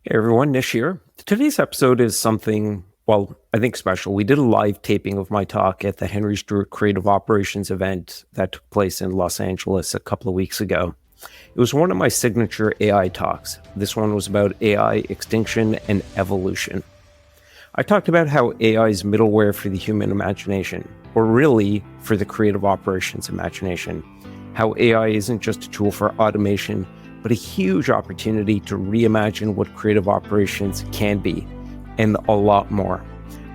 Hey everyone, Nish here. Today's episode is something, well, I think special. We did a live taping of my talk at the Henry Stewart Creative Operations event that took place in Los Angeles a couple of weeks ago. It was one of my signature AI talks. This one was about AI extinction and evolution. I talked about how AI is middleware for the human imagination, or really for the creative operations imagination. How AI isn't just a tool for automation, but a huge opportunity to reimagine what creative operations can be, and a lot more.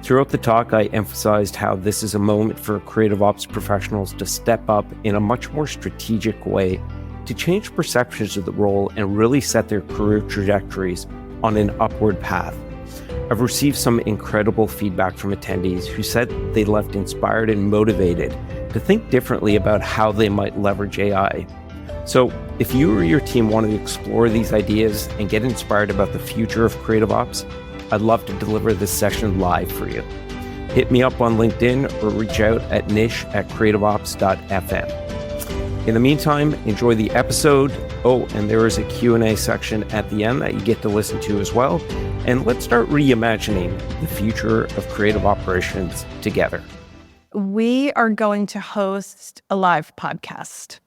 Throughout the talk, I emphasized how this is a moment for creative ops professionals to step up in a much more strategic way, to change perceptions of the role and really set their career trajectories on an upward path. I've received some incredible feedback from attendees who said they left inspired and motivated to think differently about how they might leverage AI. So if you or your team want to explore these ideas and get inspired about the future of creative ops, I'd love to deliver this session live for you. Hit me up on LinkedIn or reach out at nish@creativeops.fm. In the meantime, enjoy the episode. Oh, and there is a Q&A section at the end that you get to listen to as well. And let's start reimagining the future of creative operations together. We are going to host a live podcast.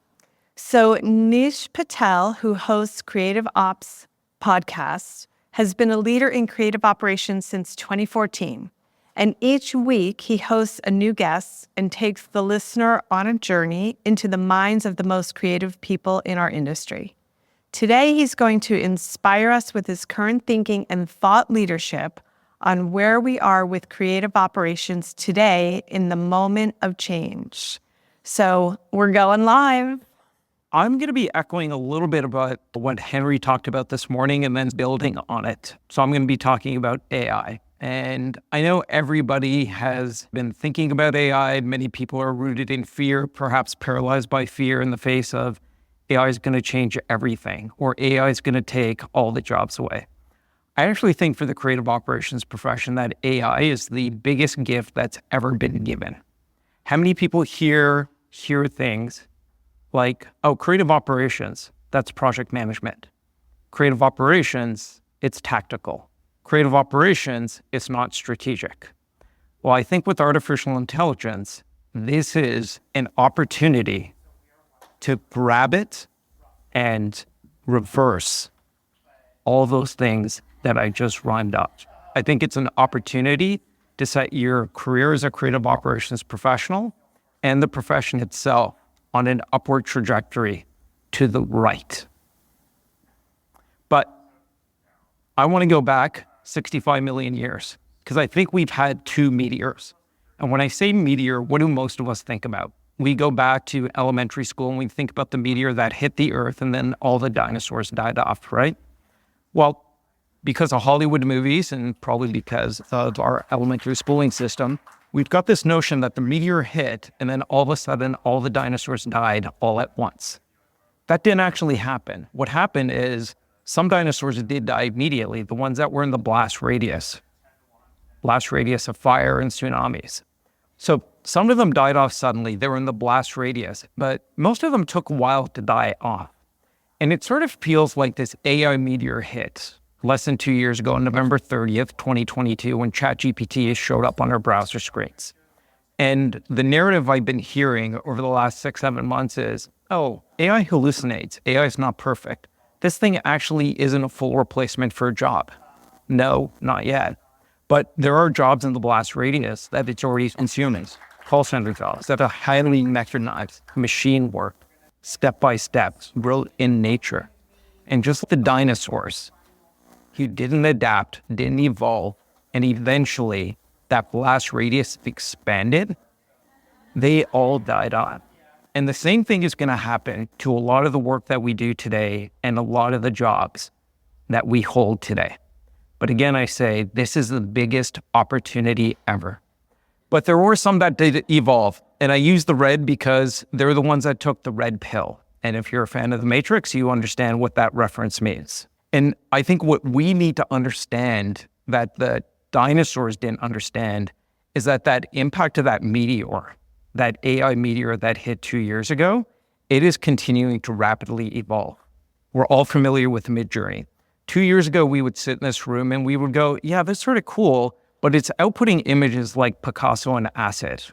So Nish Patel, who hosts Creative Ops podcast, has been a leader in creative operations since 2014. And each week he hosts a new guest and takes the listener on a journey into the minds of the most creative people in our industry. Today, he's going to inspire us with his current thinking and thought leadership on where we are with creative operations today in the moment of change. So we're going live. I'm going to be echoing a little bit about what Henry talked about this morning and then building on it. So I'm going to be talking about AI. And I know everybody has been thinking about AI. Many people are rooted in fear, perhaps paralyzed by fear in the face of AI is going to change everything, or AI is going to take all the jobs away. I actually think for the creative operations profession that AI is the biggest gift that's ever been given. How many people hear things like, oh, creative operations, that's project management. Creative operations, it's tactical. Creative operations, it's not strategic. Well, I think with artificial intelligence, this is an opportunity to grab it and reverse all those things that I just rhymed up. I think it's an opportunity to set your career as a creative operations professional and the profession itself on an upward trajectory to the right. But I want to go back 65 million years because I think we've had two meteors. And when I say meteor, what do most of us think about? We go back to elementary school and we think about the meteor that hit the earth and then all the dinosaurs died off, right? Well, because of Hollywood movies and probably because of our elementary schooling system, we've got this notion that the meteor hit and then all of a sudden all the dinosaurs died all at once. That didn't actually happen. What happened is some dinosaurs did die immediately, the ones that were in the blast radius of fire and tsunamis. So some of them died off suddenly. They were in the blast radius, but most of them took a while to die off. And it sort of feels like this AI meteor hit less than 2 years ago on November 30th, 2022, when ChatGPT showed up on our browser screens. And the narrative I've been hearing over the last 6-7 months is, oh, AI hallucinates. AI is not perfect. This thing actually isn't a full replacement for a job. No, not yet. But there are jobs in the blast radius that it's already consuming. Call center jobs that are highly mechanized, machine work, step-by-step, wrote in nature. And just like the dinosaurs, who didn't adapt, didn't evolve, and eventually that blast radius expanded, they all died on. And the same thing is going to happen to a lot of the work that we do today and a lot of the jobs that we hold today. But again, I say this is the biggest opportunity ever. But there were some that did evolve. And I use the red because they're the ones that took the red pill. And if you're a fan of The Matrix, you understand what that reference means. And I think what we need to understand that the dinosaurs didn't understand is that impact of that meteor, that AI meteor that hit 2 years ago, it is continuing to rapidly evolve. We're all familiar with Midjourney. 2 years ago, we would sit in this room and we would go, yeah, that's sort of cool, but it's outputting images like Picasso and Acid.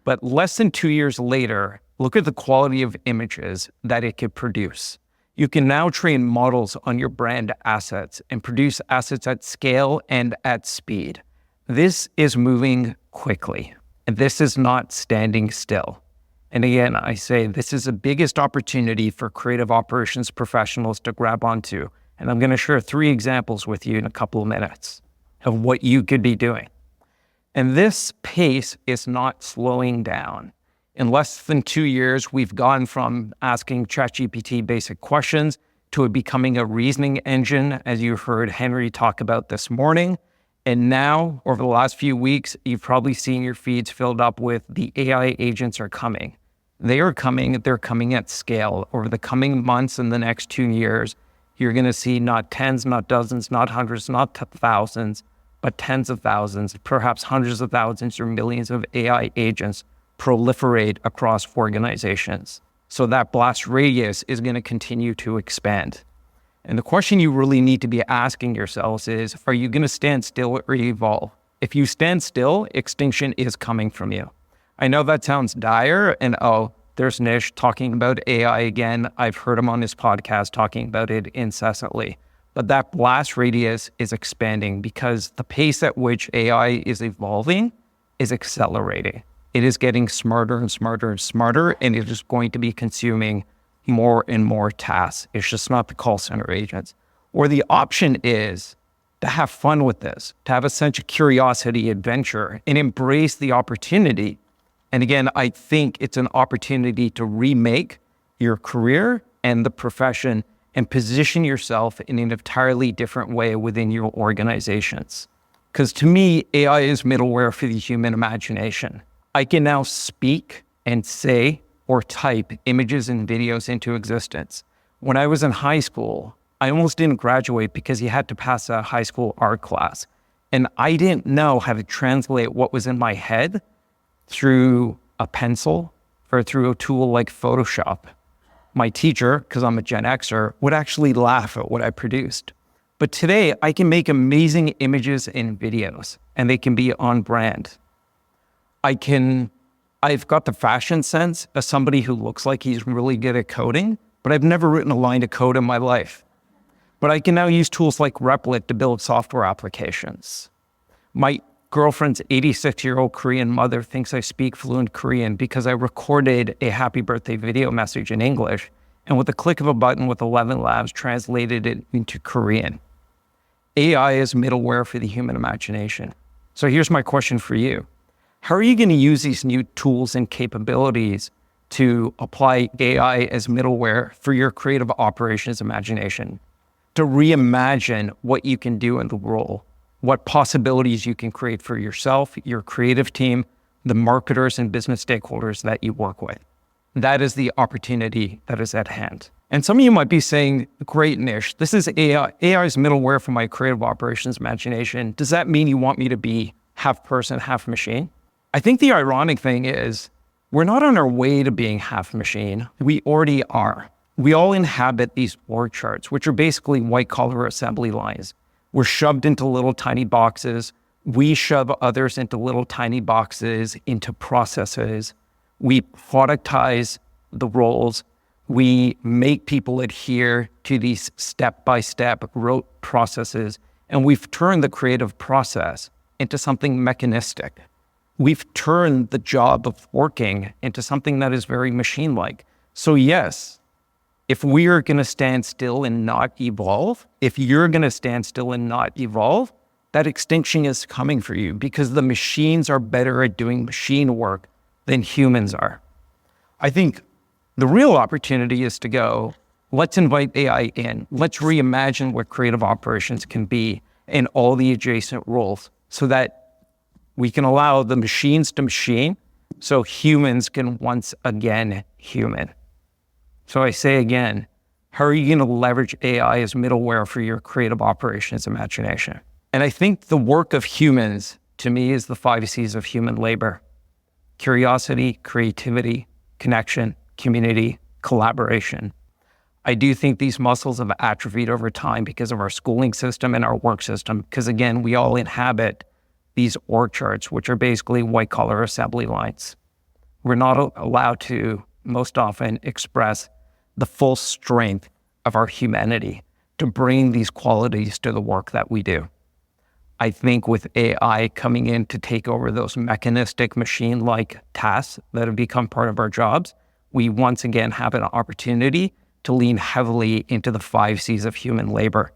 But less than 2 years later, look at the quality of images that it could produce. You can now train models on your brand assets and produce assets at scale and at speed. This is moving quickly, and this is not standing still. And again, I say this is the biggest opportunity for creative operations professionals to grab onto. And I'm going to share 3 examples with you in a couple of minutes of what you could be doing. And this pace is not slowing down. In less than 2 years, we've gone from asking ChatGPT basic questions to it becoming a reasoning engine, as you heard Henry talk about this morning. And now, over the last few weeks, you've probably seen your feeds filled up with the AI agents are coming. They are coming, they're coming at scale. Over the coming months and the next 2 years, you're going to see not tens, not dozens, not hundreds, not thousands, but tens of thousands, perhaps hundreds of thousands or millions of AI agents proliferate across organizations. So that blast radius is going to continue to expand. And the question you really need to be asking yourselves is, are you going to stand still or evolve? If you stand still, extinction is coming from you. I know that sounds dire, and there's Nish talking about AI again. I've heard him on his podcast talking about it incessantly. But that blast radius is expanding because the pace at which AI is evolving is accelerating. It is getting smarter and smarter and smarter, and it is going to be consuming more and more tasks. It's just not the call center agents. Or the option is to have fun with this, to have a sense of curiosity, adventure, and embrace the opportunity. And again, I think it's an opportunity to remake your career and the profession and position yourself in an entirely different way within your organizations. Because to me, AI is middleware for the human imagination. I can now speak and say or type images and videos into existence. When I was in high school, I almost didn't graduate because you had to pass a high school art class. And I didn't know how to translate what was in my head through a pencil or through a tool like Photoshop. My teacher, because I'm a Gen Xer, would actually laugh at what I produced. But today, I can make amazing images and videos, and they can be on brand. I've got the fashion sense as somebody who looks like he's really good at coding, but I've never written a line of code in my life. But I can now use tools like Replit to build software applications. My girlfriend's 86-year-old Korean mother thinks I speak fluent Korean because I recorded a happy birthday video message in English, and with the click of a button with 11 Labs, translated it into Korean. AI is middleware for the human imagination. So here's my question for you. How are you going to use these new tools and capabilities to apply AI as middleware for your creative operations imagination, to reimagine what you can do in the role, what possibilities you can create for yourself, your creative team, the marketers and business stakeholders that you work with? That is the opportunity that is at hand. And some of you might be saying, great, Nish, this is AI. AI is middleware for my creative operations imagination. Does that mean you want me to be half person, half machine? I think the ironic thing is we're not on our way to being half machine. We already are. We all inhabit these org charts, which are basically white collar assembly lines. We're shoved into little tiny boxes. We shove others into little tiny boxes, into processes. We productize the roles. We make people adhere to these step-by-step rote processes. And we've turned the creative process into something mechanistic. We've turned the job of working into something that is very machine-like. So yes, if we are going to stand still and not evolve, if you're going to stand still and not evolve, that extinction is coming for you because the machines are better at doing machine work than humans are. I think the real opportunity is to go, let's invite AI in. Let's reimagine what creative operations can be in all the adjacent roles so that we can allow the machines to machine so humans can once again human. So I say again, how are you going to leverage AI as middleware for your creative operations imagination? And I think the work of humans, to me, is the 5 C's of human labor: curiosity, creativity, connection, community, collaboration. I do think these muscles have atrophied over time because of our schooling system and our work system. Because again, we all inhabit these org charts, which are basically white collar assembly lines. We're not allowed to most often express the full strength of our humanity to bring these qualities to the work that we do. I think with AI coming in to take over those mechanistic machine-like tasks that have become part of our jobs, we once again have an opportunity to lean heavily into the 5 C's of human labor,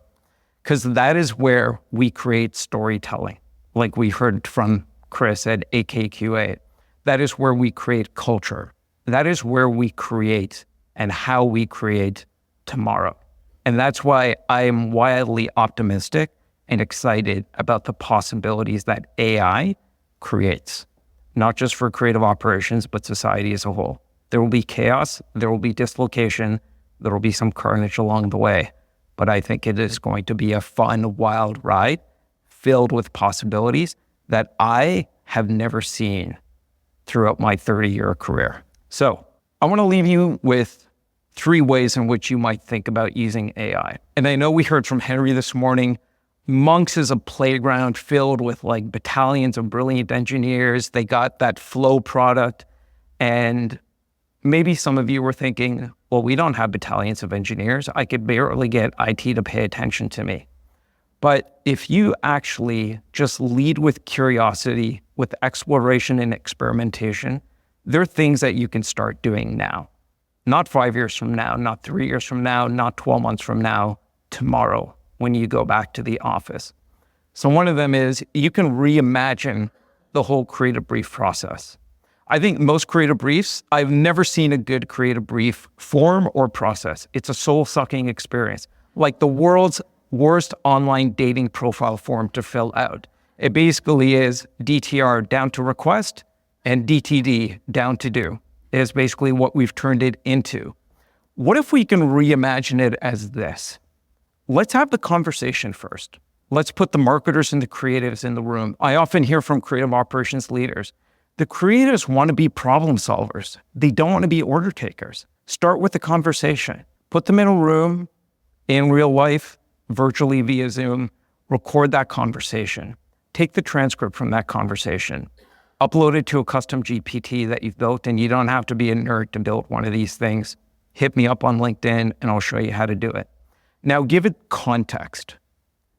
because that is where we create storytelling. Like we heard from Chris at AKQA, that is where we create culture. That is where we create and how we create tomorrow. And that's why I am wildly optimistic and excited about the possibilities that AI creates, not just for creative operations, but society as a whole. There will be chaos, there will be dislocation, there will be some carnage along the way, but I think it is going to be a fun, wild ride filled with possibilities that I have never seen throughout my 30-year career. So I want to leave you with 3 ways in which you might think about using AI. And I know we heard from Henry this morning, Monks is a playground filled with like battalions of brilliant engineers. They got that flow product. And maybe some of you were thinking, well, we don't have battalions of engineers. I could barely get IT to pay attention to me. But if you actually just lead with curiosity, with exploration and experimentation, there are things that you can start doing now. Not 5 years from now, not 3 years from now, not 12 months from now, tomorrow, when you go back to the office. So one of them is you can reimagine the whole creative brief process. I think most creative briefs, I've never seen a good creative brief form or process. It's a soul-sucking experience, like the world's worst online dating profile form to fill out. It basically is DTR down to request and DTD down to do. Is basically what we've turned it into. What if we can reimagine it as this? Let's have the conversation first. Let's put the marketers and the creatives in the room. I often hear from creative operations leaders, the creatives want to be problem solvers. They don't want to be order takers. Start with the conversation. Put them in a room, in real life, virtually via Zoom, record that conversation. Take the transcript from that conversation. Upload it to a custom GPT that you've built, and you don't have to be a nerd to build one of these things. Hit me up on LinkedIn and I'll show you how to do it. Now give it context.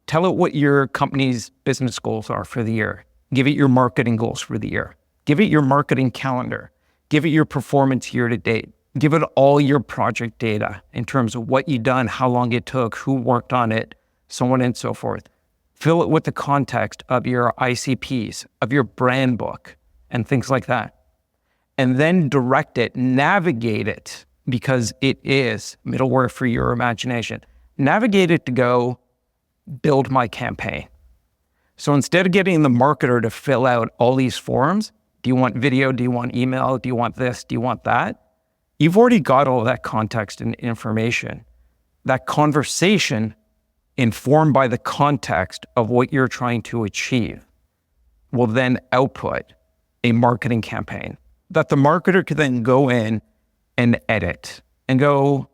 Tell it what your company's business goals are for the year. Give it your marketing goals for the year. Give it your marketing calendar. Give it your performance year to date. Give it all your project data in terms of what you've done, how long it took, who worked on it, so on and so forth. Fill it with the context of your ICPs, of your brand book, and things like that. And then direct it, navigate it, because it is middleware for your imagination. Navigate it to go build my campaign. So instead of getting the marketer to fill out all these forms, do you want video? Do you want email? Do you want this? Do you want that? You've already got all that context and information. That conversation informed by the context of what you're trying to achieve will then output a marketing campaign that the marketer could then go in and edit and go,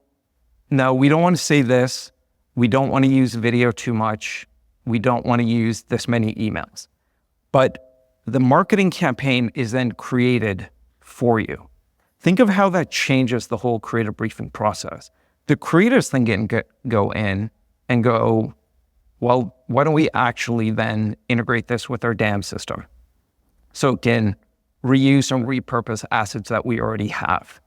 no, we don't want to say this. We don't want to use video too much. We don't want to use this many emails. But the marketing campaign is then created for you. Think of how that changes the whole creative briefing process. The creators then go in and go, well, why don't we actually then integrate this with our DAM system? So it can reuse and repurpose assets that we already have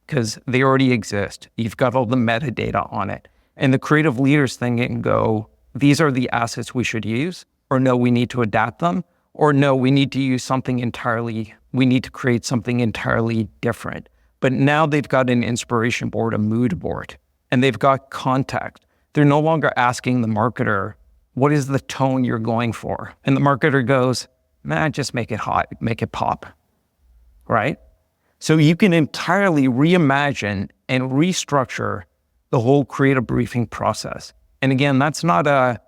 because they already exist. You've got all the metadata on it. And the creative leaders then can go, these are the assets we should use, or no, we need to adapt them, or no, we need to use something entirely, we need to create something entirely different. But now they've got an inspiration board, a mood board, and they've got context. They're no longer asking the marketer, what is the tone you're going for? And the marketer goes, man, just make it hot, make it pop, right? So you can entirely reimagine and restructure the whole creative briefing process. And again, that's not a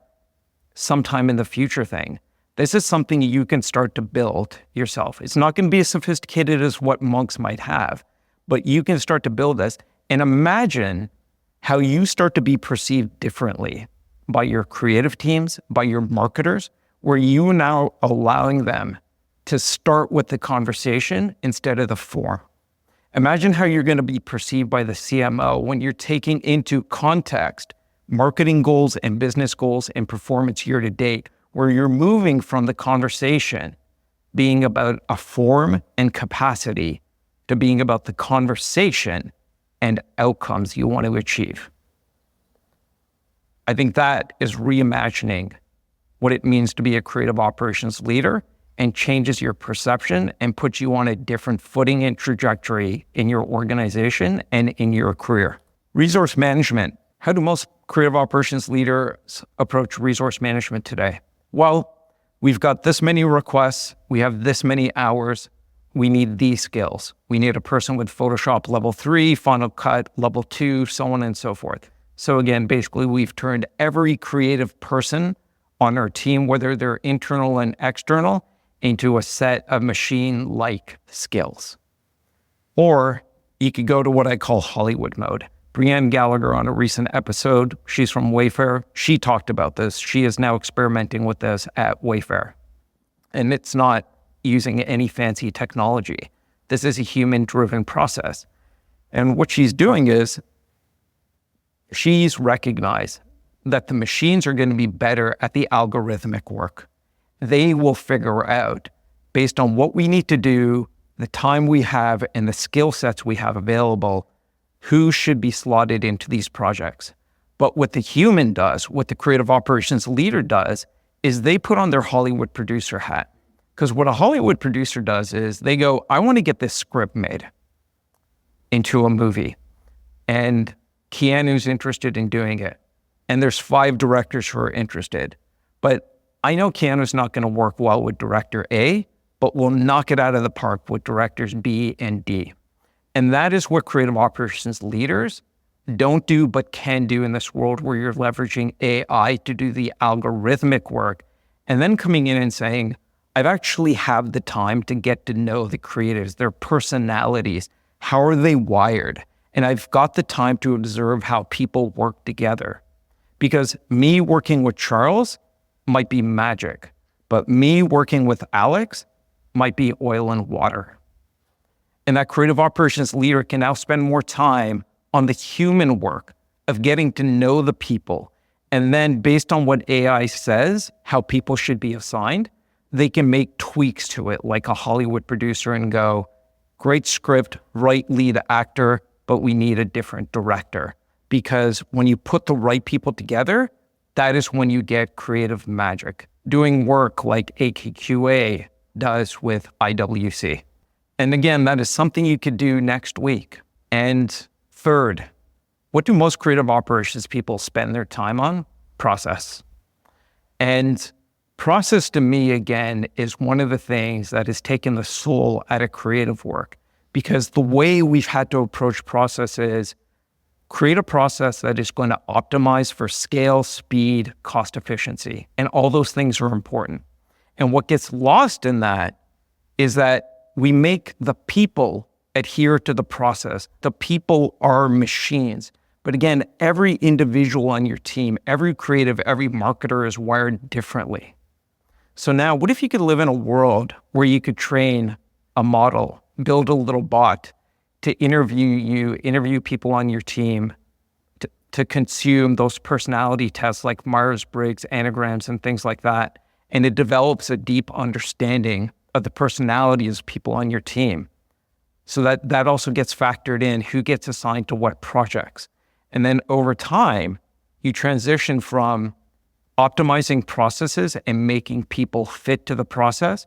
sometime in the future thing. This is something you can start to build yourself. It's not going to be as sophisticated as what Monks might have, but you can start to build this and imagine how you start to be perceived differently by your creative teams, by your marketers, where you are now allowing them to start with the conversation instead of the form. Imagine how you're going to be perceived by the CMO when you're taking into context marketing goals and business goals and performance year to date, where you're moving from the conversation being about a form and capacity to being about the conversation and outcomes you want to achieve. I think that is reimagining what it means to be a creative operations leader and changes your perception and puts you on a different footing and trajectory in your organization and in your career. Resource management. How do most creative operations leaders approach resource management today? Well, we've got this many requests, we have this many hours, we need these skills. We need a person with Photoshop level 3, Final Cut level 2, so on and so forth. So again, basically we've turned every creative person on our team, whether they're internal and external, into a set of machine-like skills. Or you could go to what I call Hollywood mode. Brienne Gallagher on a recent episode, she's from Wayfair, she talked about this. She is now experimenting with this at Wayfair. And it's not using any fancy technology. This is a human-driven process. And what she's doing is she's recognized that the machines are going to be better at the algorithmic work. They will figure out, based on what we need to do, the time we have, and the skill sets we have available, who should be slotted into these projects. But what the human does, what the creative operations leader does, is they put on their Hollywood producer hat. Because what a Hollywood producer does is they go, I want to get this script made into a movie. And Keanu's interested in doing it. And there's 5 directors who are interested. But I know Keanu's not going to work well with director A, but we'll knock it out of the park with directors B and D. And that is what creative operations leaders don't do, but can do in this world where you're leveraging AI to do the algorithmic work, and then coming in and saying, I've actually have the time to get to know the creatives, their personalities, how are they wired? And I've got the time to observe how people work together. Because me working with Charles might be magic, but me working with Alex might be oil and water. And that creative operations leader can now spend more time on the human work of getting to know the people. And then based on what AI says, how people should be assigned, they can make tweaks to it like a Hollywood producer and go, great script, right lead actor, but we need a different director. Because when you put the right people together, that is when you get creative magic. Doing work like AKQA does with IWC. And again, that is something you could do next week. And third, what do most creative operations people spend their time on? Process. And process to me, again, is one of the things that has taken the soul out of creative work. Because the way we've had to approach process is create a process that is going to optimize for scale, speed, cost efficiency. And all those things are important. And what gets lost in that is that we make the people adhere to the process. The people are machines. But again, every individual on your team, every creative, every marketer is wired differently. So now, what if you could live in a world where you could train a model, build a little bot to interview people on your team, to consume those personality tests like Myers-Briggs, anagrams, and things like that, and it develops a deep understanding of the personalities of people on your team. So that also gets factored in who gets assigned to what projects. And then over time, you transition from optimizing processes and making people fit to the process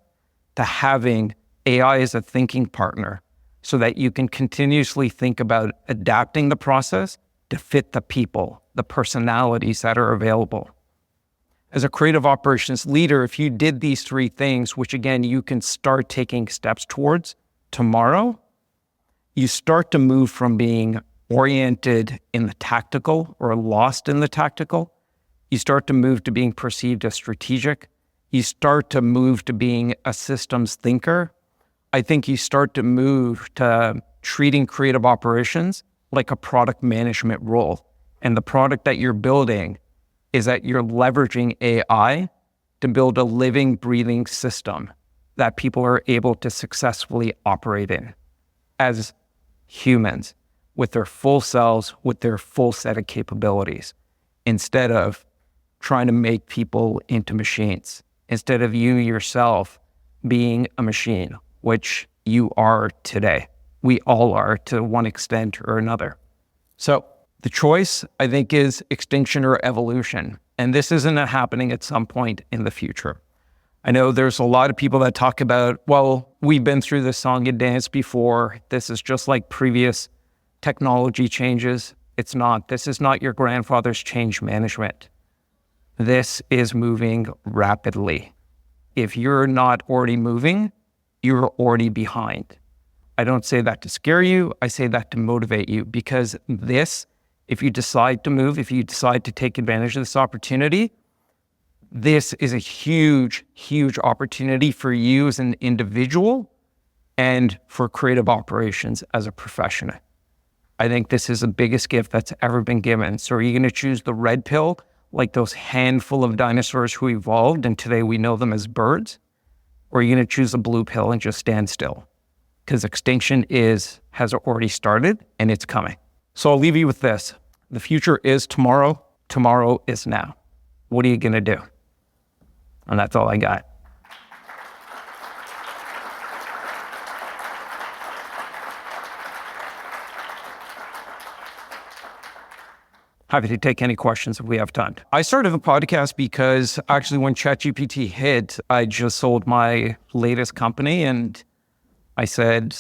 to having AI as a thinking partner so that you can continuously think about adapting the process to fit the people, the personalities that are available. As a creative operations leader, if you did these 3 things, which again, you can start taking steps towards tomorrow, you start to move from being oriented in the tactical or lost in the tactical. You start to move to being perceived as strategic. You start to move to being a systems thinker. I think you start to move to treating creative operations like a product management role. and the product that you're building is that you're leveraging AI to build a living, breathing system that people are able to successfully operate in as humans with their full selves, with their full set of capabilities, instead of trying to make people into machines, instead of you yourself being a machine, which you are today. We all are to one extent or another. So the choice, I think, is extinction or evolution. And this isn't happening at some point in the future. I know there's a lot of people that talk about, well, we've been through this song and dance before. This is just like previous technology changes. It's not. This is not your grandfather's change management. This is moving rapidly. If you're not already moving, you're already behind. I don't say that to scare you. I say that to motivate you, because this, if you decide to move, if you decide to take advantage of this opportunity, this is a huge, huge opportunity for you as an individual and for creative operations as a profession. I think this is the biggest gift that's ever been given. So are you going to choose the red pill, like those handful of dinosaurs who evolved and today we know them as birds? Or are you going to choose the blue pill and just stand still? Because extinction has already started and it's coming. So I'll leave you with this. The future is tomorrow. Tomorrow is now. What are you going to do? And that's all I got. Happy to take any questions if we have time. I started the podcast because actually when ChatGPT hit, I just sold my latest company and I said,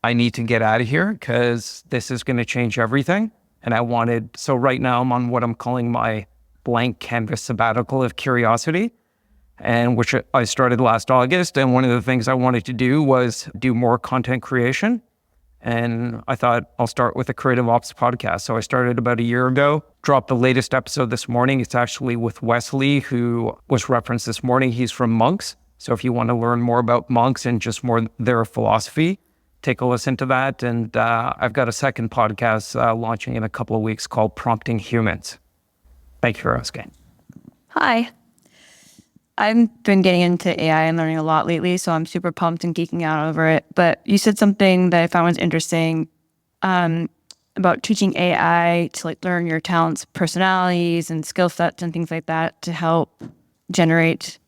I need to get out of here because this is going to change everything. And so right now I'm on what I'm calling my blank canvas sabbatical of curiosity, and which I started last August. And one of the things I wanted to do was do more content creation. And I thought I'll start with a Creative Ops podcast. So I started about a year ago, dropped the latest episode this morning. It's actually with Wesley, who was referenced this morning. He's from Monks. So if you want to learn more about Monks and just more their philosophy, take a listen to that. And I've got a second podcast launching in a couple of weeks called Prompting Humans. Thank you for asking. Hi. I've been getting into AI and learning a lot lately, so I'm super pumped and geeking out over it. But you said something that I found was interesting about teaching AI to learn your talents, personalities, and skill sets and things like that to help generate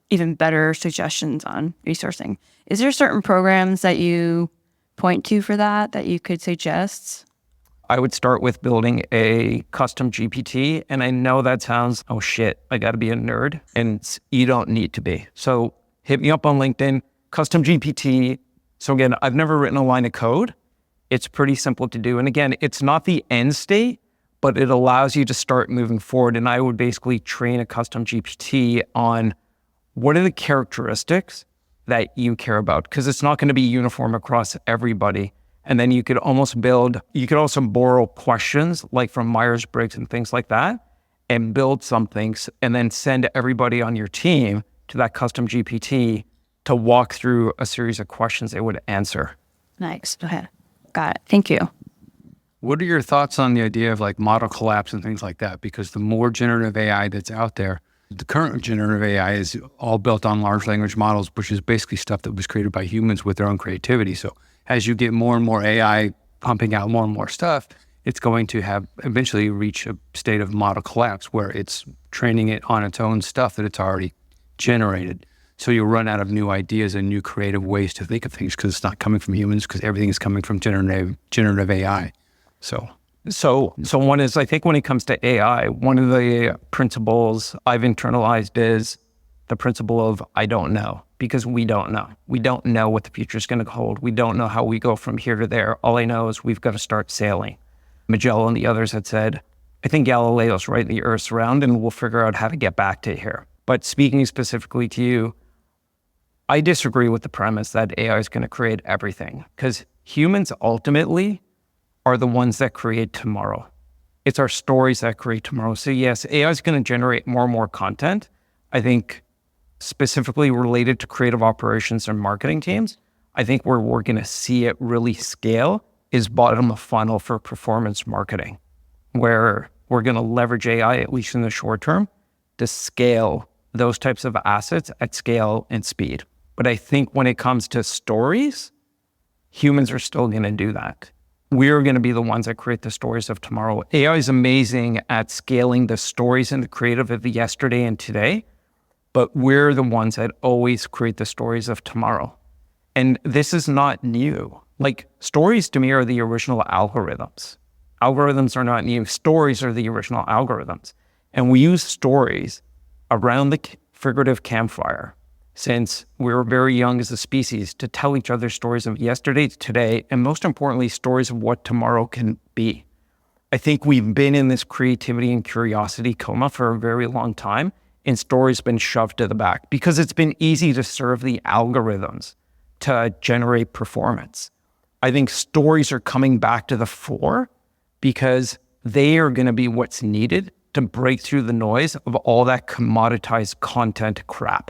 even better suggestions on resourcing. Is there certain programs that you point to for that you could suggest? I would start with building a custom GPT. And I know that sounds, oh shit, I got to be a nerd. And you don't need to be. So hit me up on LinkedIn, custom GPT. So again, I've never written a line of code. It's pretty simple to do. And again, it's not the end state, but it allows you to start moving forward. And I would basically train a custom GPT on what are the characteristics that you care about? Because it's not going to be uniform across everybody. And then you could also borrow questions like from Myers-Briggs and things like that and build something and then send everybody on your team to that custom GPT to walk through a series of questions they would answer. Nice. Okay. Got it. Thank you. What are your thoughts on the idea of model collapse and things like that? Because the more generative AI that's out there, the current generative AI is all built on large language models, which is basically stuff that was created by humans with their own creativity. So as you get more and more AI pumping out more and more stuff, it's going to have eventually reach a state of model collapse where it's training it on its own stuff that it's already generated. So you'll run out of new ideas and new creative ways to think of things because it's not coming from humans, because everything is coming from generative AI. So one is, I think when it comes to AI, one of the principles I've internalized is the principle of I don't know, because we don't know. We don't know what the future is going to hold. We don't know how we go from here to there. All I know is we've got to start sailing. Magellan and the others had said, I think Galileo's right, the Earth's round, and we'll figure out how to get back to here. But speaking specifically to you, I disagree with the premise that AI is going to create everything, because humans ultimately are the ones that create tomorrow. It's our stories that create tomorrow. So yes, AI is going to generate more and more content. I think specifically related to creative operations and marketing teams, I think where we're going to see it really scale is bottom of funnel for performance marketing. where we're going to leverage AI, at least in the short term, to scale those types of assets at scale and speed. But I think when it comes to stories, humans are still going to do that. We're going to be the ones that create the stories of tomorrow. AI is amazing at scaling the stories and the creative of the yesterday and today, but we're the ones that always create the stories of tomorrow. And this is not new. Like, stories to me are the original algorithms. Algorithms are not new. Stories are the original algorithms. And we use stories around the figurative campfire since we were very young as a species to tell each other stories of yesterday, today, and most importantly, stories of what tomorrow can be. I think we've been in this creativity and curiosity coma for a very long time, and stories been shoved to the back because it's been easy to serve the algorithms to generate performance. I think stories are coming back to the fore because they are going to be what's needed to break through the noise of all that commoditized content crap.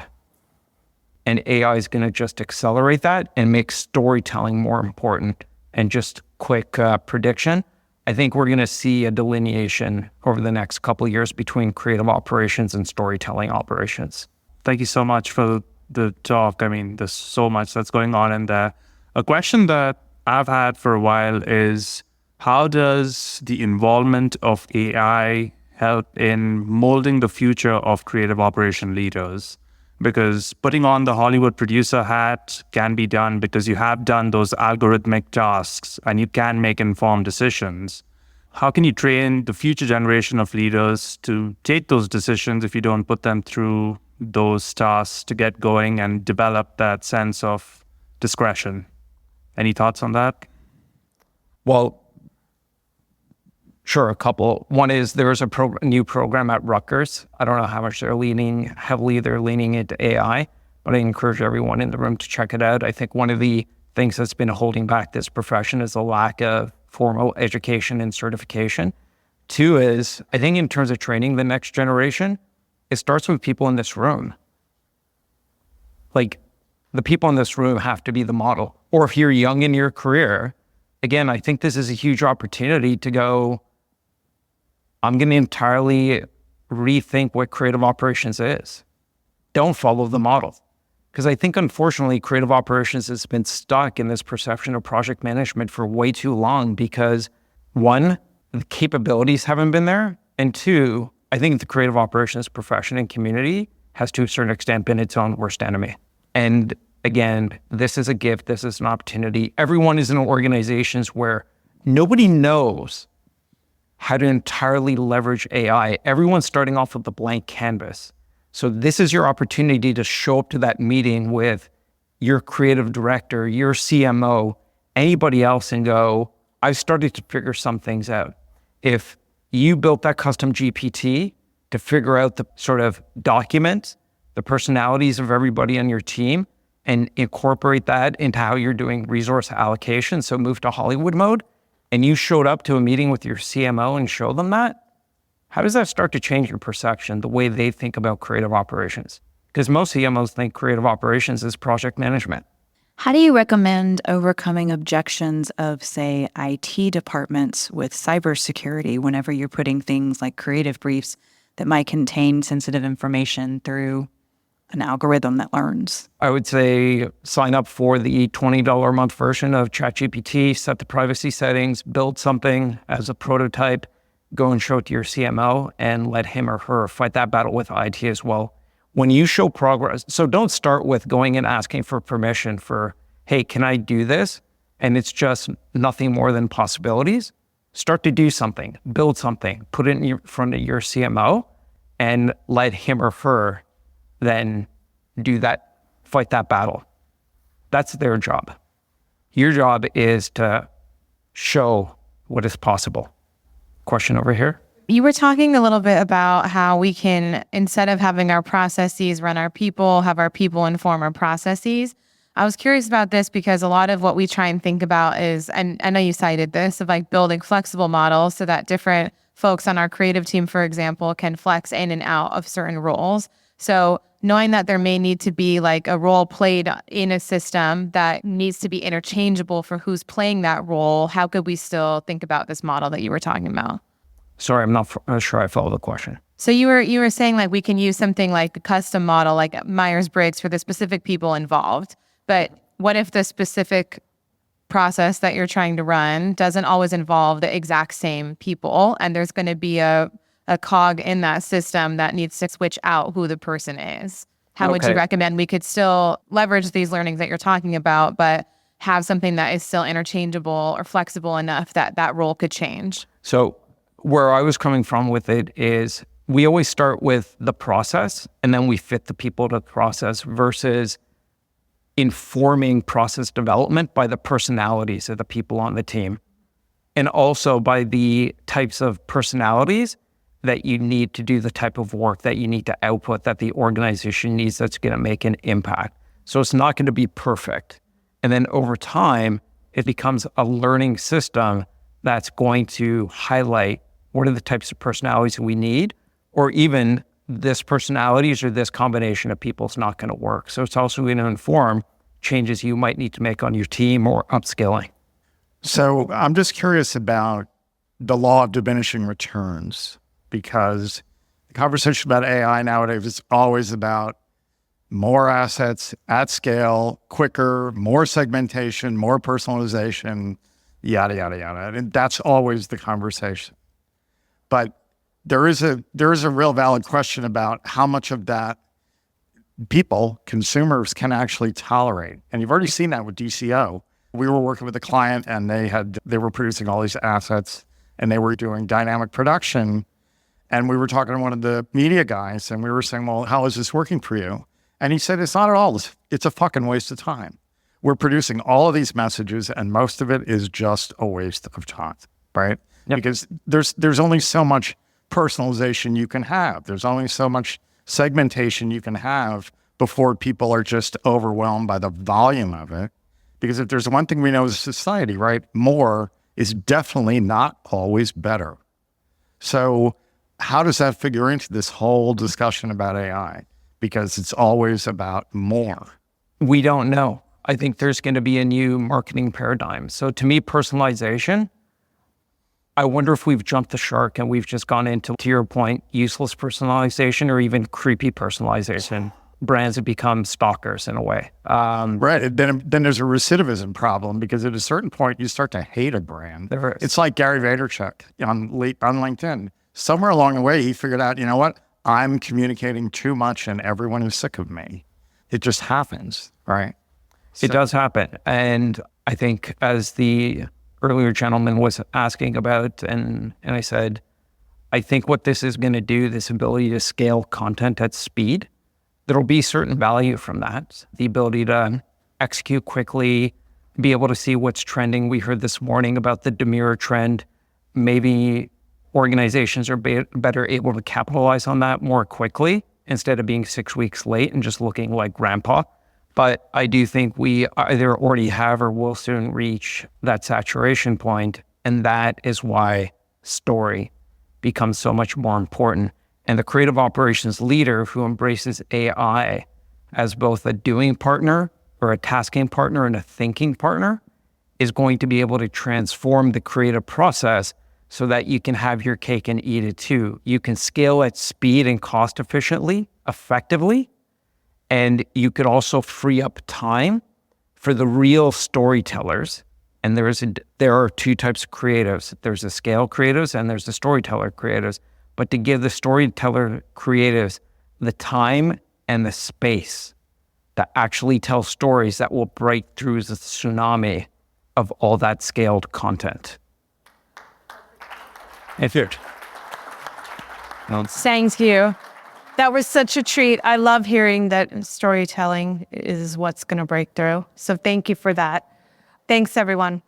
And AI is going to just accelerate that and make storytelling more important. And just quick prediction, I think we're going to see a delineation over the next couple of years between creative operations and storytelling operations. Thank you so much for the talk. I mean, there's so much that's going on in there. A question that I've had for a while is, how does the involvement of AI help in molding the future of creative operation leaders? Because putting on the Hollywood producer hat can be done because you have done those algorithmic tasks and you can make informed decisions. How can you train the future generation of leaders to take those decisions if you don't put them through those tasks to get going and develop that sense of discretion? Any thoughts on that? Well, sure, a couple. One is there's a new program at Rutgers. I don't know how much they're leaning into AI, but I encourage everyone in the room to check it out. I think one of the things that's been holding back this profession is the lack of formal education and certification. Two is, I think in terms of training the next generation, it starts with people in this room. Like, the people in this room have to be the model. Or if you're young in your career, again, I think this is a huge opportunity to go, I'm going to entirely rethink what creative operations is. Don't follow the model. Because I think, unfortunately, creative operations has been stuck in this perception of project management for way too long because, one, the capabilities haven't been there. And two, I think the creative operations profession and community has, to a certain extent, been its own worst enemy. And again, this is a gift. This is an opportunity. Everyone is in organizations where nobody knows how to entirely leverage AI. Everyone's starting off with a blank canvas. So this is your opportunity to show up to that meeting with your creative director, your CMO, anybody else and go, I've started to figure some things out. If you built that custom GPT to figure out the sort of document, the personalities of everybody on your team, and incorporate that into how you're doing resource allocation, so move to Hollywood mode, and you showed up to a meeting with your CMO and showed them that, how does that start to change your perception, the way they think about creative operations? Because most CMOs think creative operations is project management. How do you recommend overcoming objections of, say, IT departments with cybersecurity whenever you're putting things like creative briefs that might contain sensitive information through an algorithm that learns? I would say sign up for the $20 a month version of ChatGPT, set the privacy settings, build something as a prototype, go and show it to your CMO and let him or her fight that battle with IT as well. When you show progress, so don't start with going and asking for permission for, hey, can I do this? And it's just nothing more than possibilities. Start to do something, build something, put it in front of your CMO and let him or her then do that, fight that battle. That's their job. Your job is to show what is possible. Question over here. You were talking a little bit about how we can, instead of having our processes run our people, have our people inform our processes. I was curious about this because a lot of what we try and think about is, and I know you cited this, of like building flexible models so that different folks on our creative team, for example, can flex in and out of certain roles. So knowing that there may need to be like a role played in a system that needs to be interchangeable for who's playing that role, how could we still think about this model that you were talking about? Sorry, I'm not sure I follow the question. So you were saying like we can use something like a custom model like Myers-Briggs for the specific people involved. But what if the specific process that you're trying to run doesn't always involve the exact same people, and there's going to be a cog in that system that needs to switch out who the person is? How would you recommend we could still leverage these learnings that you're talking about, but have something that is still interchangeable or flexible enough that that role could change? So where I was coming from with it is we always start with the process and then we fit the people to the process versus informing process development by the personalities of the people on the team. And also by the types of personalities that you need to do the type of work that you need to output that the organization needs that's going to make an impact. So it's not going to be perfect. And then over time, it becomes a learning system that's going to highlight what are the types of personalities we need, or even this personalities or this combination of people is not going to work. So it's also going to inform changes you might need to make on your team or upskilling. So I'm just curious about the law of diminishing returns, because the conversation about AI nowadays is always about more assets at scale, quicker, more segmentation, more personalization, yada, yada, yada. And that's always the conversation. But there is a real valid question about how much of that people, consumers, can actually tolerate. And you've already seen that with DCO. We were working with a client and they were producing all these assets and they were doing dynamic production. And we were talking to one of the media guys and we were saying, well, how is this working for you? And he said, it's not at all. It's a fucking waste of time. We're producing all of these messages and most of it is just a waste of time, right? Yep. Because there's only so much personalization you can have. There's only so much segmentation you can have before people are just overwhelmed by the volume of it. Because if there's one thing we know as a society, right, more is definitely not always better. So how does that figure into this whole discussion about AI? Because it's always about more. We don't know. I think there's going to be a new marketing paradigm. So to me, personalization, I wonder if we've jumped the shark and we've just gone into, to your point, useless personalization or even creepy personalization. Brands have become stalkers in a way. Right. Then there's a recidivism problem because at a certain point you start to hate a brand. It's like Gary Vaynerchuk on LinkedIn. Somewhere along the way, he figured out, you know what? I'm communicating too much and everyone is sick of me. It just happens, right? It does happen. And I think as the earlier gentleman was asking about, and I said, I think what this is going to do, this ability to scale content at speed, there'll be certain value from that. The ability to execute quickly, be able to see what's trending. We heard this morning about the demure trend. Maybe organizations are better able to capitalize on that more quickly instead of being 6 weeks late and just looking like grandpa. But I do think we either already have or will soon reach that saturation point. And that is why story becomes so much more important. And the creative operations leader who embraces AI as both a doing partner or a tasking partner and a thinking partner is going to be able to transform the creative process so that you can have your cake and eat it too. You can scale at speed and cost efficiently, effectively, and you could also free up time for the real storytellers. And there are two types of creatives. There's the scale creatives and there's the storyteller creatives. But to give the storyteller creatives the time and the space to actually tell stories that will break through the tsunami of all that scaled content. Thank you. That was such a treat. I love hearing that storytelling is what's going to break through. So thank you for that. Thanks, everyone.